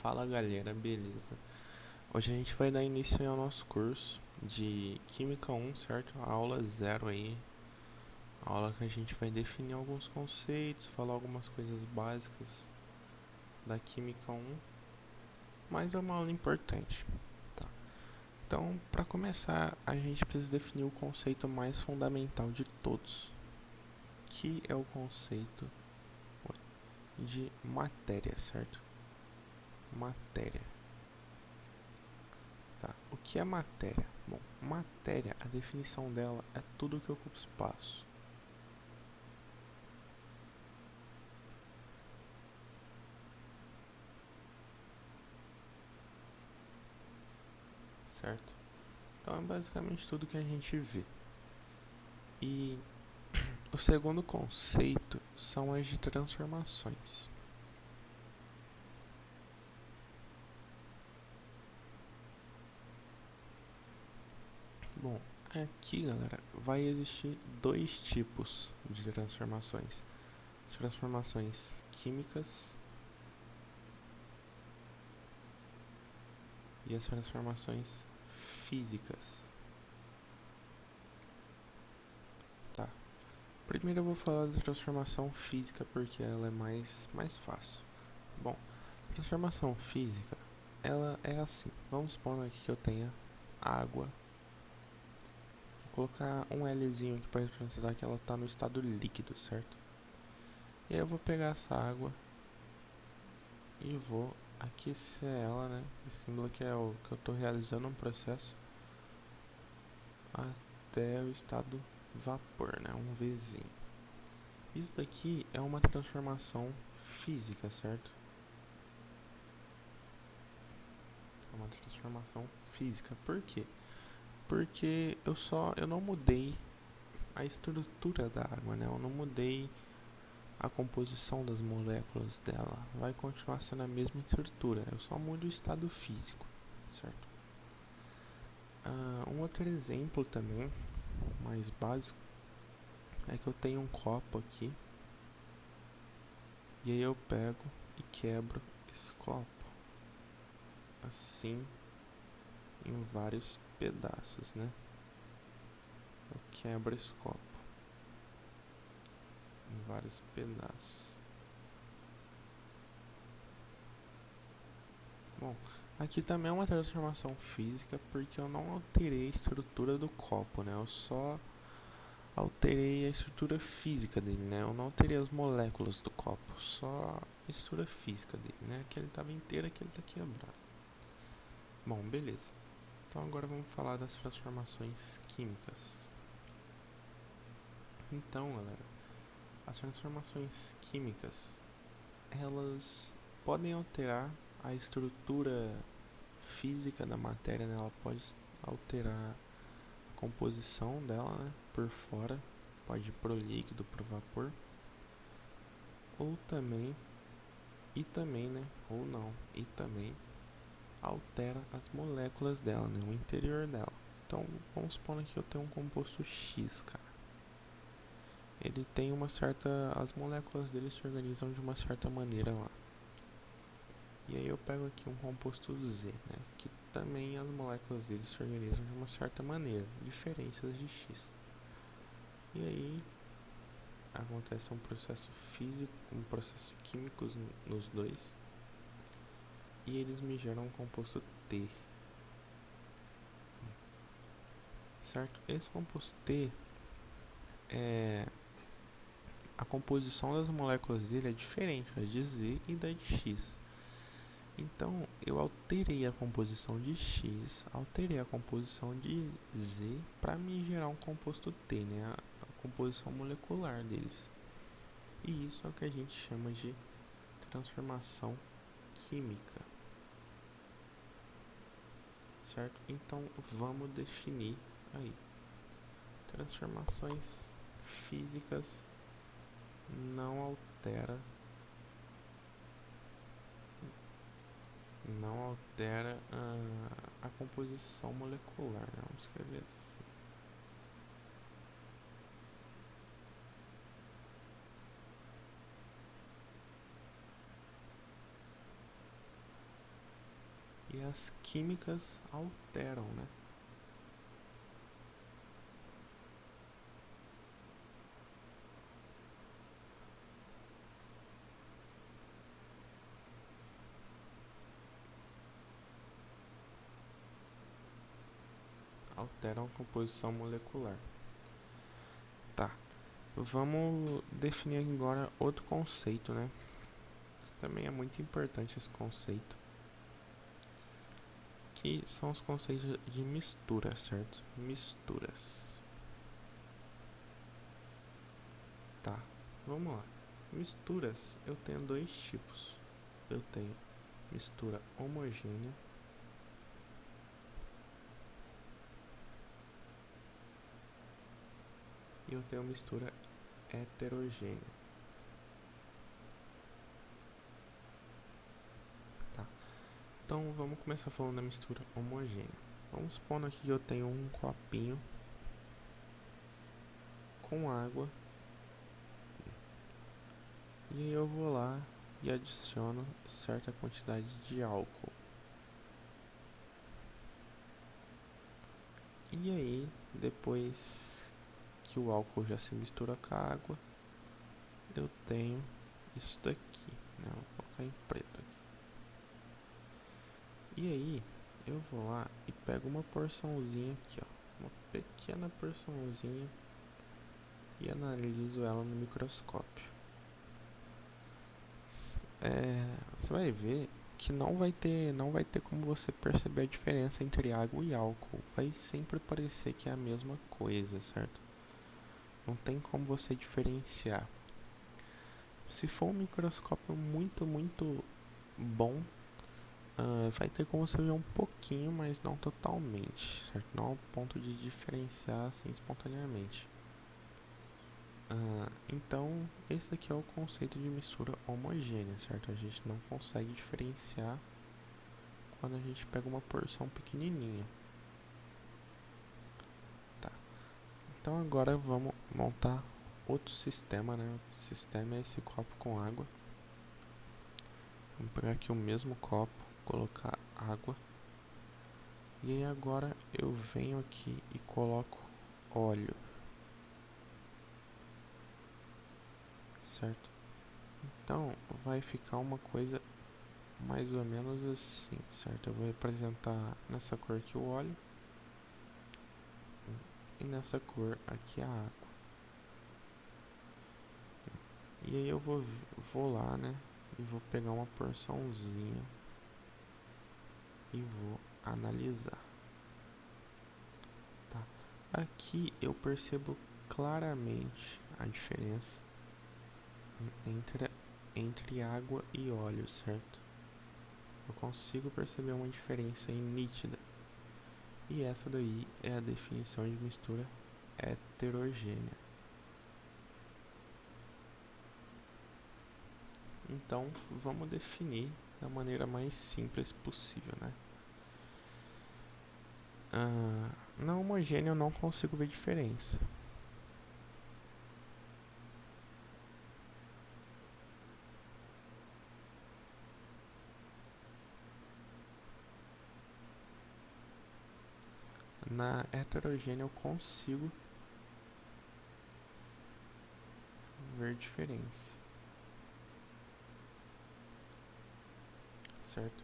Fala galera, beleza? Hoje a gente vai dar início ao nosso curso de Química 1, certo? A aula 0 aí. A aula que a gente vai definir alguns conceitos, falar algumas coisas básicas da Química 1, mas é uma aula importante, tá? Então, para começar, a gente precisa definir o conceito mais fundamental de todos, que é o conceito de matéria, certo? Matéria. Tá. O que é matéria? Bom, matéria, a definição dela é tudo que ocupa espaço. Certo? Então é basicamente tudo que a gente vê. E o segundo conceito são as de transformações. Bom, aqui galera, vai existir dois tipos de transformações. As transformações químicas e as transformações físicas. Tá. Primeiro eu vou falar da transformação física porque ela é mais fácil. Bom, transformação física, ela é assim. Vamos supor aqui que eu tenha água. Vou colocar um Lzinho aqui para representar que ela está no estado líquido, certo? E aí eu vou pegar essa água e vou aquecer ela, né? Esse símbolo aqui é o que eu estou realizando um processo até o estado vapor, né? Um Vzinho. Isso daqui é uma transformação física, certo? É uma transformação física. Por quê? Porque eu não mudei a estrutura da água, né? Eu não mudei a composição das moléculas dela. Vai continuar sendo a mesma estrutura. Eu só mudo o estado físico, certo? Um outro exemplo também, mais básico, é que eu tenho um copo aqui. E aí eu pego e quebro esse copo. Assim, em vários pedaços, né? Eu quebro esse copo em vários pedaços. Bom, aqui também é uma transformação física porque eu não alterei a estrutura do copo, né? Eu só alterei a estrutura física dele, né? Eu não alterei as moléculas do copo, só a estrutura física dele, né? Aqui ele estava inteiro, aqui ele está quebrado. Bom, beleza. Então agora vamos falar das transformações químicas. Então, galera, as transformações químicas, elas podem alterar a estrutura física da matéria, né? Ela pode alterar a composição dela, né? Por fora, pode ir pro líquido, pro vapor, ou também, né? Ou não, e também altera as moléculas dela, né? O interior dela. Então, vamos supor que eu tenho um composto X, cara. Ele tem uma certa... As moléculas dele se organizam de uma certa maneira lá. E aí eu pego aqui um composto Z, né? Que também as moléculas dele se organizam de uma certa maneira, diferentes de X. E aí acontece um processo físico, um processo químico nos dois. E eles me geram um composto T. Certo? Esse composto T a composição das moléculas dele é diferente da de Z e da de X. Então, eu alterei a composição de X, alterei a composição de Z para me gerar um composto T, né? A composição molecular deles. E isso é o que a gente chama de transformação química. Certo? Então, vamos definir aí. Transformações físicas não altera a composição molecular, né? Vamos escrever assim. e as químicas alteram, né? Alteram a composição molecular. Tá. Vamos definir agora outro conceito, né? Também é muito importante esse conceito, que são os conceitos de mistura, certo? Misturas. Tá, vamos lá. Misturas, eu tenho dois tipos. Eu tenho mistura homogênea e eu tenho mistura heterogênea. Tá. Então vamos começar falando da mistura homogênea. Vamos supor aqui que eu tenho um copinho com água e aí eu vou lá e adiciono certa quantidade de álcool. E aí, depois que o álcool já se mistura com a água, eu tenho isso daqui, né? Vou colocar em preto aqui. E aí, eu vou lá e pego uma porçãozinha aqui, ó, uma pequena porçãozinha e analiso ela no microscópio. Você vai ver que não vai ter como você perceber a diferença entre água e álcool. Vai sempre parecer que é a mesma coisa, certo? Não tem como você diferenciar. Se for um microscópio muito bom, vai ter como você ver um pouquinho, mas não totalmente, certo? Não ao ponto de diferenciar assim espontaneamente. Então, esse aqui é o conceito de mistura homogênea, certo? A gente não consegue diferenciar quando a gente pega uma porção pequenininha. Tá. Então agora vamos montar outro sistema, né? O sistema é esse copo com água. Vamos pegar aqui o mesmo copo, colocar água. E aí agora eu venho aqui e coloco óleo. Certo? Então vai ficar uma coisa mais ou menos assim, certo? Eu vou representar nessa cor aqui o óleo e nessa cor aqui a água. E aí eu vou lá, né? E vou pegar uma porçãozinha e vou analisar. Tá? Aqui eu percebo claramente a diferença entre água e óleo, certo? Eu consigo perceber uma diferença aí nítida. E essa daí é a definição de mistura heterogênea. Então, vamos definir da maneira mais simples possível, né? Na homogênea eu não consigo ver diferença. Na heterogênea eu consigo ver diferença. Certo?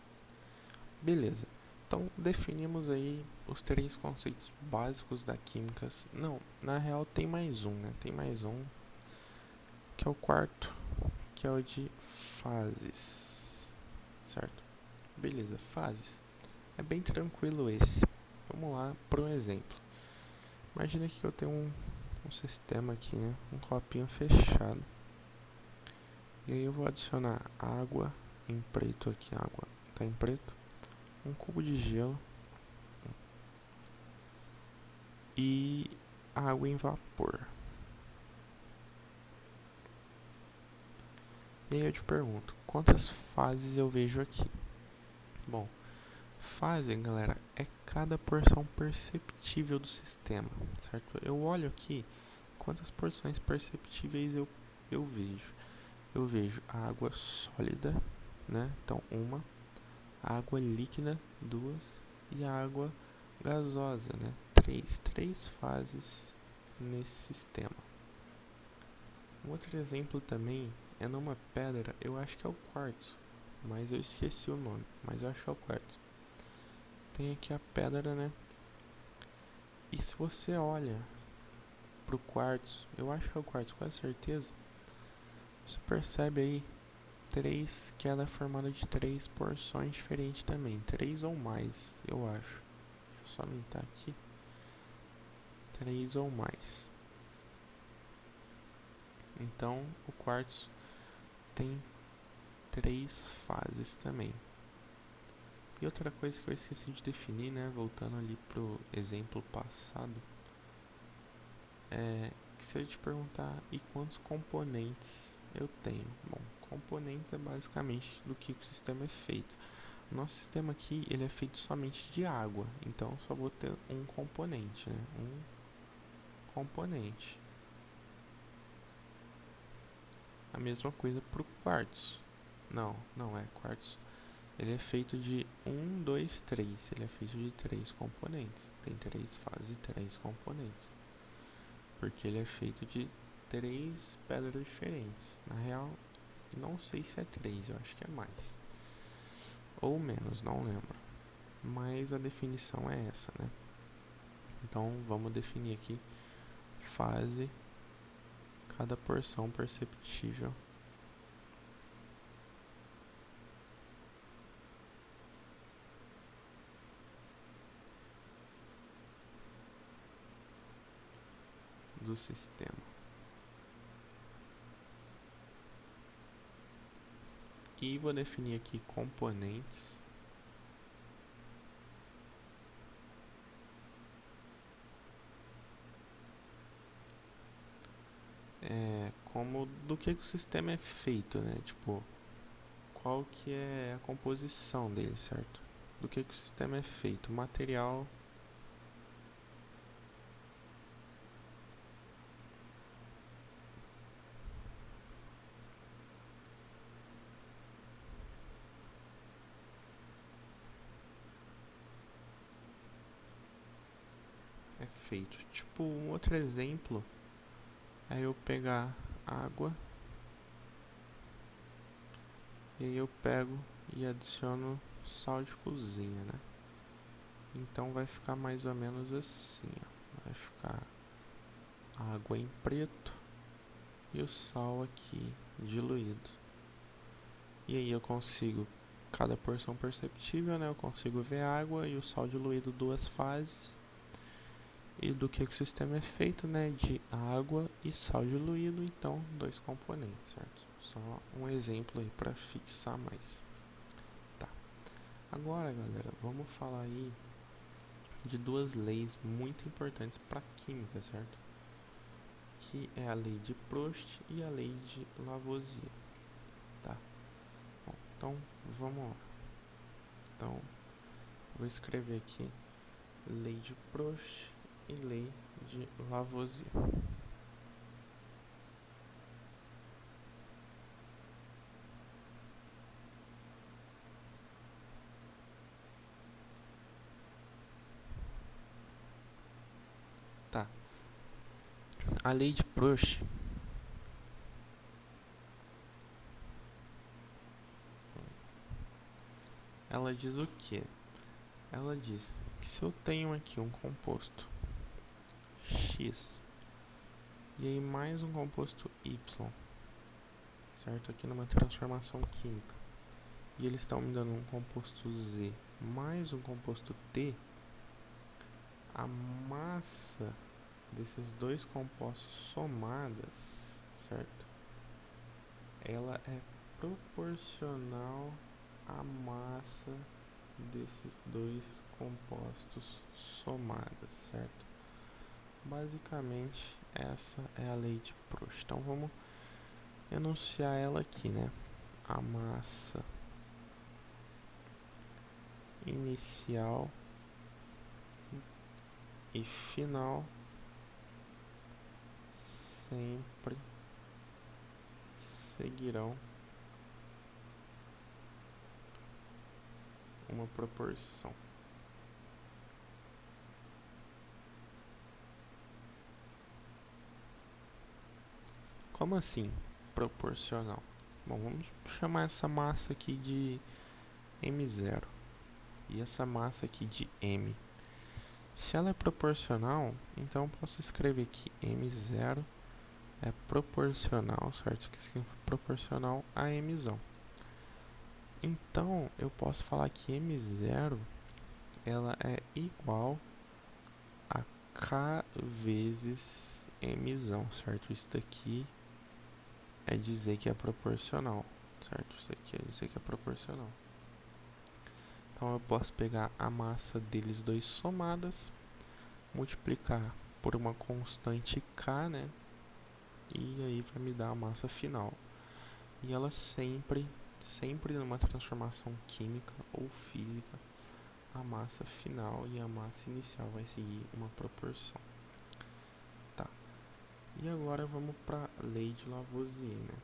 Beleza. Então definimos aí os três conceitos básicos da química. Não, na real tem mais um, né? Tem mais um, que é o quarto, que é o de fases. Certo? Beleza, fases. É bem tranquilo esse. Vamos lá para um exemplo. Imagina que eu tenho um sistema aqui, né? Um copinho fechado. E aí eu vou adicionar água em preto aqui, água tá em preto, um cubo de gelo e água em vapor. E aí eu te pergunto, quantas fases eu vejo aqui? Bom, fase, galera, é cada porção perceptível do sistema, certo? Eu olho aqui, quantas porções perceptíveis eu vejo. Eu vejo a água sólida, né? Então, uma. A água líquida, 2, e a água gasosa, né? Três fases nesse sistema. Um outro exemplo também é numa pedra, eu acho que é o quartzo, mas eu esqueci o nome, mas eu acho que é o quartzo. Tem aqui a pedra, né? E se você olha pro quartzo, eu acho que é o quartzo, com certeza, você percebe aí que ela é formada de 3 porções diferentes também, 3 ou mais, eu acho. Deixa eu só aumentar aqui. 3 ou mais. Então, o quartzo tem 3 fases também. E outra coisa que eu esqueci de definir, né, voltando ali pro exemplo passado, é que se eu te perguntar, e quantos componentes eu tenho? Bom, componentes é basicamente do que o sistema é feito. O nosso sistema aqui, ele é feito somente de água, então só vou ter um componente, né? Um componente. A mesma coisa para o quartzo. Não é quartzo. Ele é feito de 1, 2, 3. Ele é feito de 3 componentes. Tem 3 fases e 3 componentes. Porque ele é feito de 3 pedras diferentes. Na real, não sei se é 3, eu acho que é mais. Ou menos, não lembro. Mas a definição é essa, né? Então vamos definir aqui fase, cada porção perceptível do sistema. E vou definir aqui componentes como do que o sistema é feito, né? Tipo, qual que é a composição dele, certo? Do que o sistema é feito, material. É feito. Tipo, um outro exemplo é eu pegar água e aí eu pego e adiciono sal de cozinha, né? Então vai ficar mais ou menos assim, ó. Vai ficar a água em preto e o sal aqui diluído. E aí eu consigo, cada porção perceptível, né? Eu consigo ver a água e o sal diluído, 2 fases. E do que o sistema é feito, né? De água e sal diluído, então 2 componentes, certo? Só um exemplo aí para fixar mais. Tá. Agora, galera, vamos falar aí de 2 leis muito importantes para química, certo? Que é a lei de Proust e a lei de Lavoisier, tá? Bom, então vamos lá. Então, vou escrever aqui lei de Proust e lei de Lavoisier. Tá. A lei de Proust ela diz o quê? Ela diz que se eu tenho aqui um composto X e aí mais um composto Y, certo? Aqui numa transformação química, e eles estão me dando um composto Z mais um composto T, a massa desses 2 compostos somadas, certo? Ela é proporcional à massa desses 2 compostos somadas, certo? Basicamente, essa é a lei de Proust. Então, vamos enunciar ela aqui, né? A massa inicial e final sempre seguirão uma proporção. Como assim proporcional? Bom, vamos chamar essa massa aqui de m0 e essa massa aqui de m. Se ela é proporcional, então eu posso escrever que m0 é proporcional, certo? Que significa proporcional a mzão. Então, eu posso falar que m0 ela é igual a k vezes mzão, certo? Isso daqui é dizer que é proporcional, certo? Isso aqui é dizer que é proporcional. Então, eu posso pegar a massa deles dois somadas, multiplicar por uma constante k, né? E aí vai me dar a massa final. E ela sempre numa transformação química ou física, a massa final e a massa inicial vai seguir uma proporção. Tá. E agora vamos para a lei de Lavoisier, né?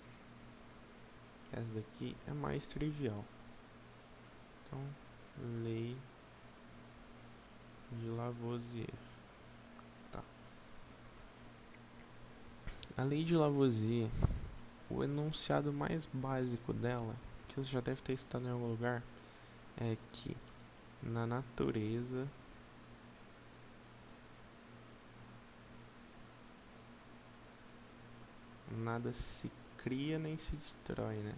Essa daqui é mais trivial. Então, lei de Lavoisier. Tá. A lei de Lavoisier, o enunciado mais básico dela, que você já deve ter estudado em algum lugar, é que na natureza nada se cria nem se destrói, né?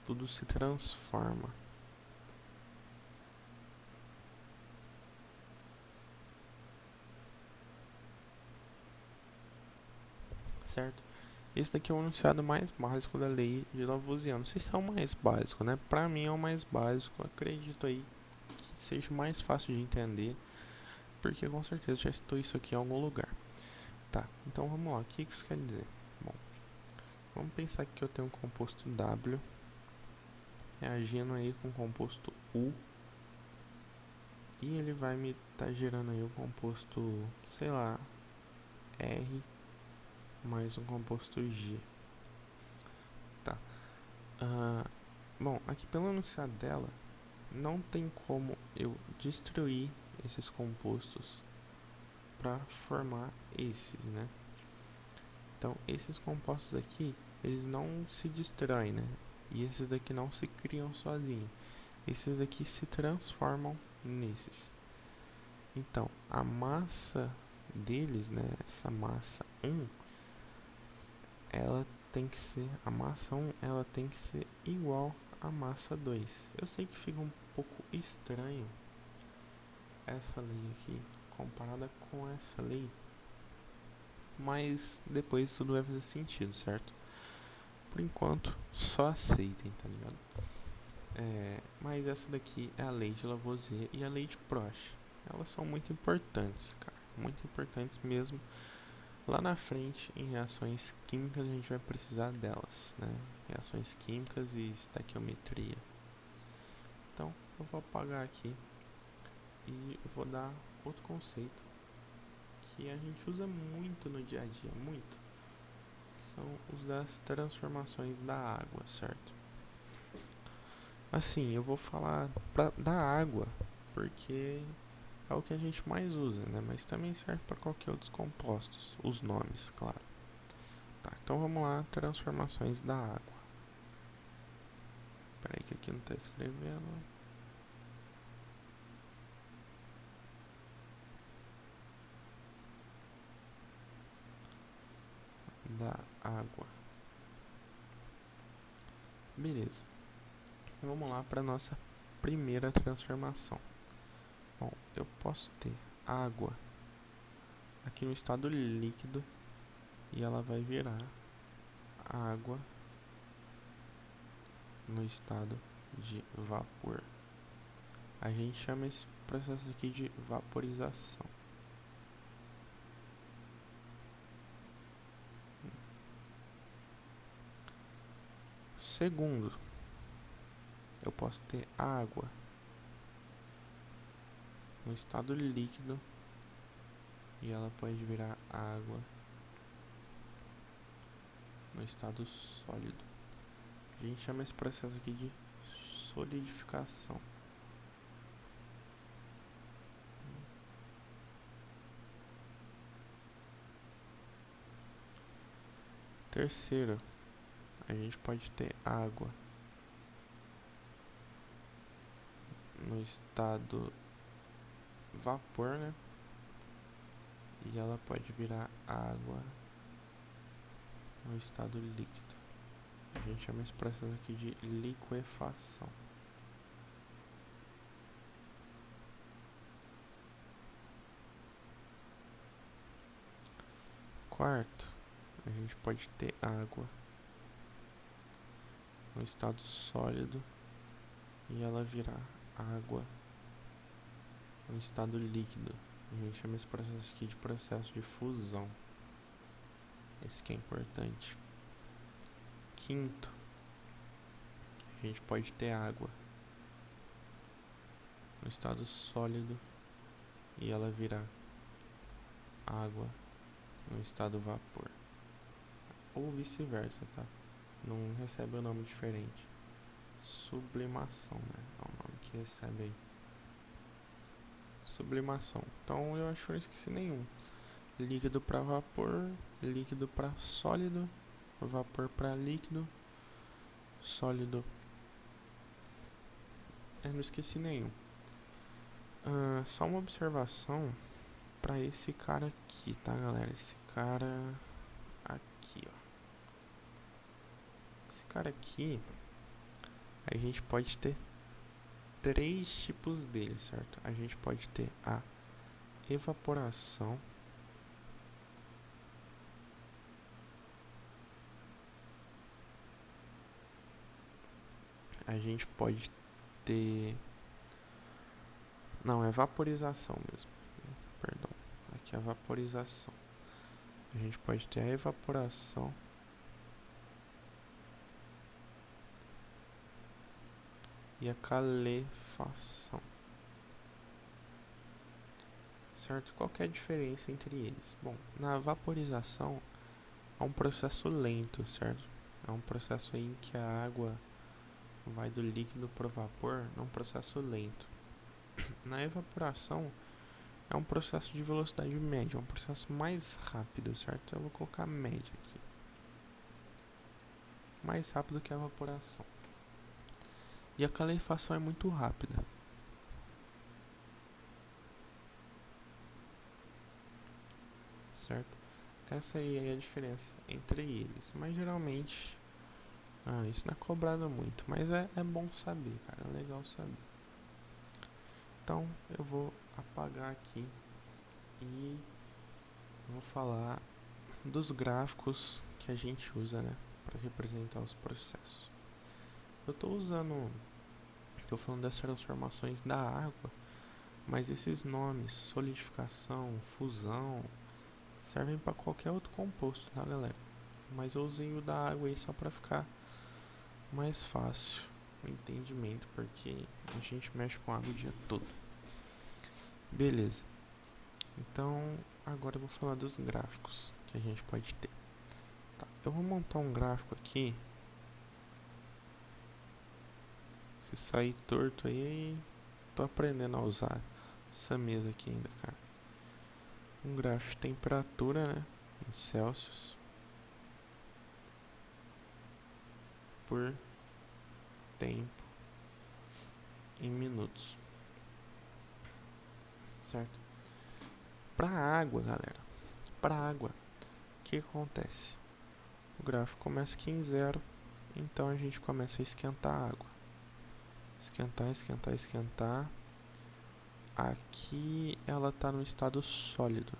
Tudo se transforma. Certo? Esse daqui é o enunciado mais básico da lei de Lavoisier. Não sei se é o mais básico, né? Pra mim é o mais básico. Acredito aí que seja mais fácil de entender, porque com certeza já estou isso aqui em algum lugar. Tá, então vamos lá. O que isso quer dizer? Bom, vamos pensar que eu tenho um composto W reagindo aí com o composto U, e ele vai me estar gerando aí um composto, sei lá, R mais um composto G. Tá. Bom, aqui pelo enunciado dela, não tem como eu destruir esses compostos para formar esses, né? Então, esses compostos aqui, eles não se destroem, né? E esses daqui não se criam sozinhos. Esses aqui se transformam nesses. Então, a massa deles, né? Essa massa 1, ela tem que ser, a massa 1, ela tem que ser igual à massa 2. Eu sei que fica um pouco estranho essa lei aqui comparada com essa lei, mas depois tudo vai fazer sentido, certo? Por enquanto, só aceitem, tá ligado? Mas essa daqui é a lei de Lavoisier e a lei de Prost. Elas são muito importantes, cara, muito importantes mesmo. Lá na frente, em reações químicas, a gente vai precisar delas, né? Reações químicas e estequiometria. Então, eu vou apagar aqui e vou dar outro conceito que a gente usa muito no dia a dia, muito, que são os das transformações da água, certo? Assim, eu vou falar da água, porque é o que a gente mais usa, né? Mas também serve para qualquer outros compostos, os nomes, claro. Tá, então vamos lá, transformações da água. Espera aí que aqui não está escrevendo. Da água. Beleza. Vamos lá para nossa primeira transformação. Bom, eu posso ter água aqui no estado líquido e ela vai virar água no estado de vapor. A gente chama esse processo aqui de vaporização. Segundo, eu posso ter água no estado líquido e ela pode virar água no estado sólido. A gente chama esse processo aqui de solidificação. Terceiro, a gente pode ter água no estado vapor, né? E ela pode virar água no estado líquido. A gente chama esse processo aqui de liquefação. Quarto, a gente pode ter água no estado sólido e ela virar água no estado líquido. A gente chama esse processo aqui de processo de fusão. Esse que é importante. Quinto, a gente pode ter água no estado sólido e ela virar água no estado vapor. Ou vice-versa, tá? Não recebe um nome diferente. Sublimação, né? É o nome que recebe aí. Sublimação. Então eu acho que eu não esqueci nenhum. Líquido para vapor, líquido para sólido, vapor para líquido, sólido. Eu não esqueci nenhum. Só uma observação para esse cara aqui, tá, galera? Esse cara aqui, ó. Esse cara aqui, a gente pode ter 3 tipos dele, certo? A gente pode ter a evaporação, a gente pode ter... Não, é vaporização mesmo. Perdão, aqui é a vaporização. A gente pode ter a evaporação e a calefação. Certo? Qual que é a diferença entre eles? Bom, na vaporização é um processo lento, certo? É um processo em que a água vai do líquido para o vapor, é um processo lento. Na evaporação é um processo de velocidade média, é um processo mais rápido, certo? Eu vou colocar média aqui. Mais rápido que a evaporação. E a calefação é muito rápida. Certo? Essa aí é a diferença entre eles. Mas geralmente isso não é cobrado muito. Mas é bom saber, cara. É legal saber. Então eu vou apagar aqui e vou falar dos gráficos que a gente usa, né, para representar os processos. Eu estou falando das transformações da água, mas esses nomes, solidificação, fusão, servem para qualquer outro composto, tá, galera? Mas eu usei o da água aí só para ficar mais fácil o entendimento, porque a gente mexe com água o dia todo. Beleza. Então, agora eu vou falar dos gráficos que a gente pode ter. Tá, eu vou montar um gráfico aqui. Se sair torto aí, tô aprendendo a usar essa mesa aqui ainda, cara. Um gráfico de temperatura, né, em Celsius por tempo em minutos, certo? Para água, galera, para água, o que acontece? O gráfico começa aqui em 0, então a gente começa a esquentar a água. Esquentar. Aqui ela está no estado sólido.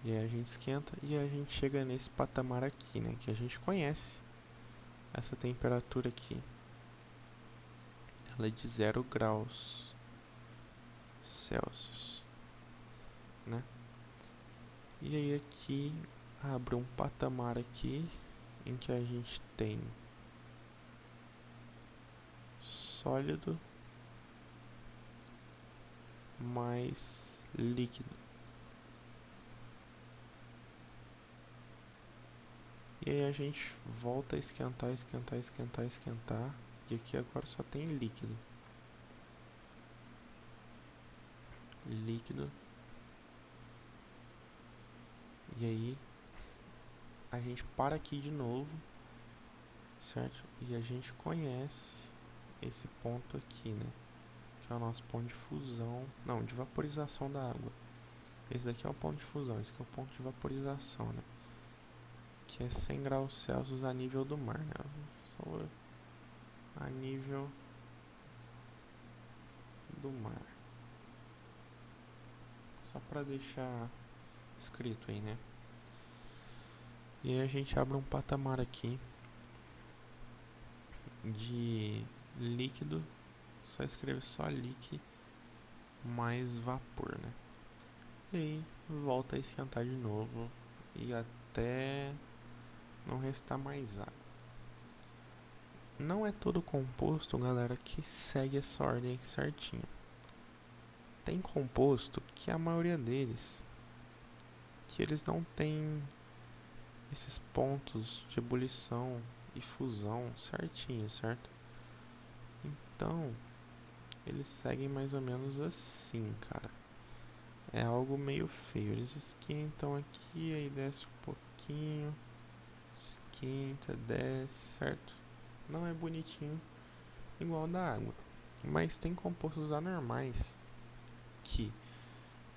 E aí a gente esquenta e a gente chega nesse patamar aqui, né? Que a gente conhece essa temperatura aqui. Ela é de 0 graus Celsius, né? E aí aqui abre um patamar aqui em que a gente tem sólido mais líquido. E aí a gente volta a esquentar, esquentar, esquentar, esquentar. E aqui agora só tem líquido. Líquido. E aí a gente para aqui de novo, certo? E a gente conhece esse ponto aqui, né? Que é o nosso ponto de fusão, não, de vaporização da água. Esse daqui é o ponto de fusão, esse aqui é o ponto de vaporização, né? Que é 100 graus Celsius a nível do mar, né? Só a nível do mar. Só para deixar escrito aí, né? E aí a gente abre um patamar aqui de líquido, só escreve só líquido mais vapor, né? E aí volta a esquentar de novo e até não restar mais água. Não é todo composto, galera, que segue essa ordem aqui certinha. Tem composto que a maioria deles, que eles não tem esses pontos de ebulição e fusão certinho, certo? Então, eles seguem mais ou menos assim, cara. É algo meio feio. Eles esquentam aqui, aí desce um pouquinho, esquenta, desce, certo? Não é bonitinho igual da água. Mas tem compostos anormais que,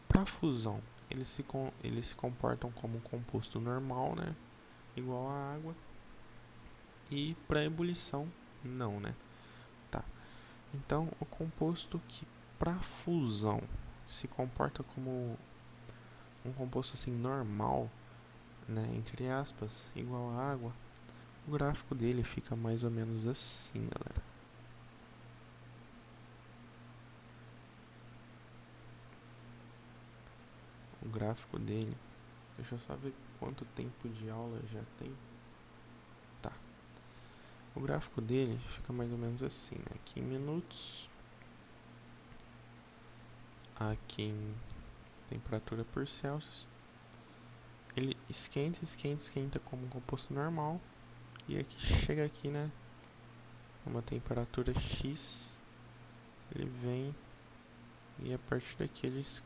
para fusão, eles se comportam como um composto normal, né? Igual a água. E para ebulição, não, né? Tá. Então, o composto que para fusão se comporta como um composto assim normal, né, entre aspas, igual a água, o gráfico dele fica mais ou menos assim, galera. O gráfico dele, deixa eu só ver quanto tempo de aula já tem. Tá. O gráfico dele fica mais ou menos assim, né? Aqui em minutos, aqui em temperatura por Celsius. Ele esquenta, esquenta, esquenta como um composto normal. E aqui chega aqui, né? Uma temperatura X. Ele vem e a partir daqui ele se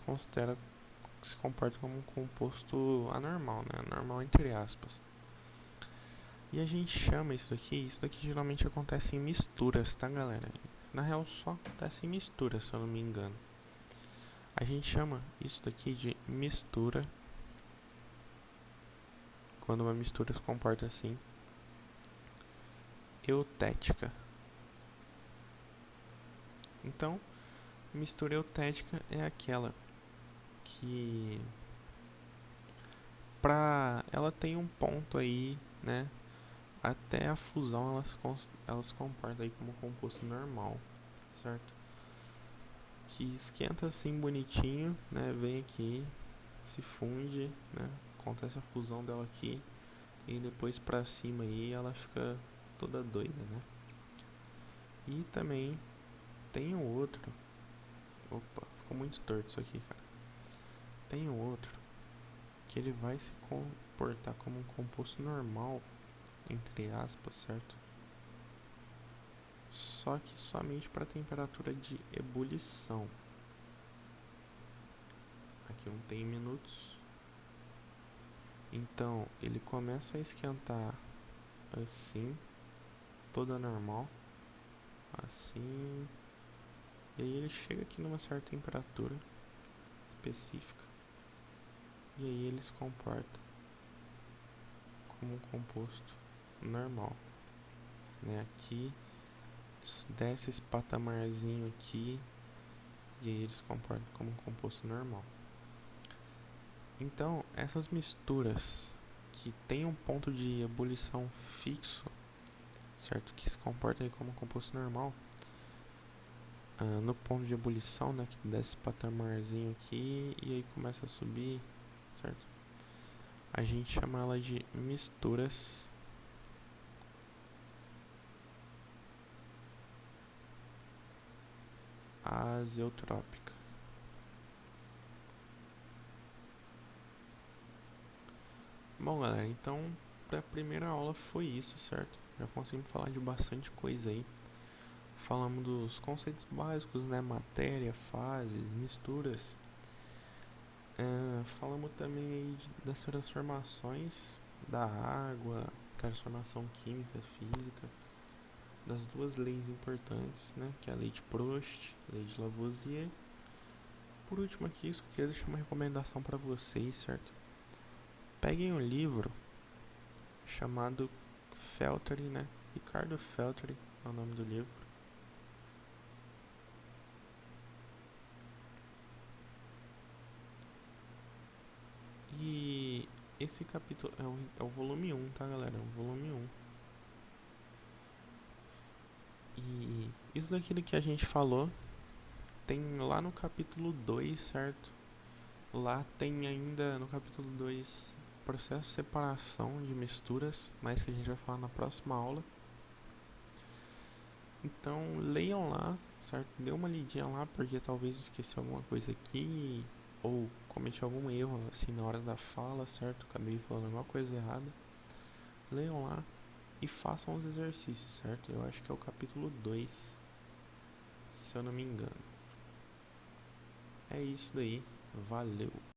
comporta como um composto anormal, né? Anormal entre aspas. E a gente chama isso daqui geralmente acontece em misturas, tá, galera? Na real só acontece em misturas, se eu não me engano. A gente chama isso daqui de mistura, quando uma mistura se comporta assim, eutética. Então, mistura eutética é aquela que ela tem um ponto aí, né? Até a fusão ela se comporta aí como composto normal, certo? Que esquenta assim bonitinho, né? Vem aqui, se funde, né? Acontece a fusão dela aqui e depois pra cima aí ela fica toda doida, né? E também tem um outro. Opa, ficou muito torto isso aqui, cara. Tem um outro que ele vai se comportar como um composto normal, entre aspas, certo? Só que somente para temperatura de ebulição. Aqui não tem minutos. Então ele começa a esquentar assim, toda normal, assim, e aí ele chega aqui numa certa temperatura específica e aí ele se comporta como um composto normal, né? Aqui desce esse patamarzinho aqui e aí ele se comporta como um composto normal. Então, essas misturas que tem um ponto de ebulição fixo, certo? Que se comporta aí como um composto normal, no ponto de ebulição, né? Que desce esse patamarzinho aqui e aí começa a subir, certo? A gente chama ela de misturas azeotrópicas. Bom, galera, então para a primeira aula foi isso, certo? Já conseguimos falar de bastante coisa aí. Falamos dos conceitos básicos, né? Matéria, fases, misturas. Falamos também aí das transformações da água, transformação química, física, das duas leis importantes, né? Que é a lei de Proust, a lei de Lavoisier. Por último aqui, só queria deixar uma recomendação para vocês, certo? Peguem um livro chamado Felteri, né? Ricardo Felteri é o nome do livro. E esse capítulo é o volume 1, tá, galera? É o volume 1. E isso daquilo que a gente falou tem lá no capítulo 2, certo? Lá tem ainda no capítulo 2 processo de separação de misturas, mas que a gente vai falar na próxima aula. Então leiam lá, certo? Dê uma lidinha lá, porque talvez eu esqueci alguma coisa aqui ou cometi algum erro assim na hora da fala, certo? Acabei falando alguma coisa errada. Leiam lá e façam os exercícios, certo? Eu acho que é o capítulo 2, se eu não me engano. É isso daí. Valeu!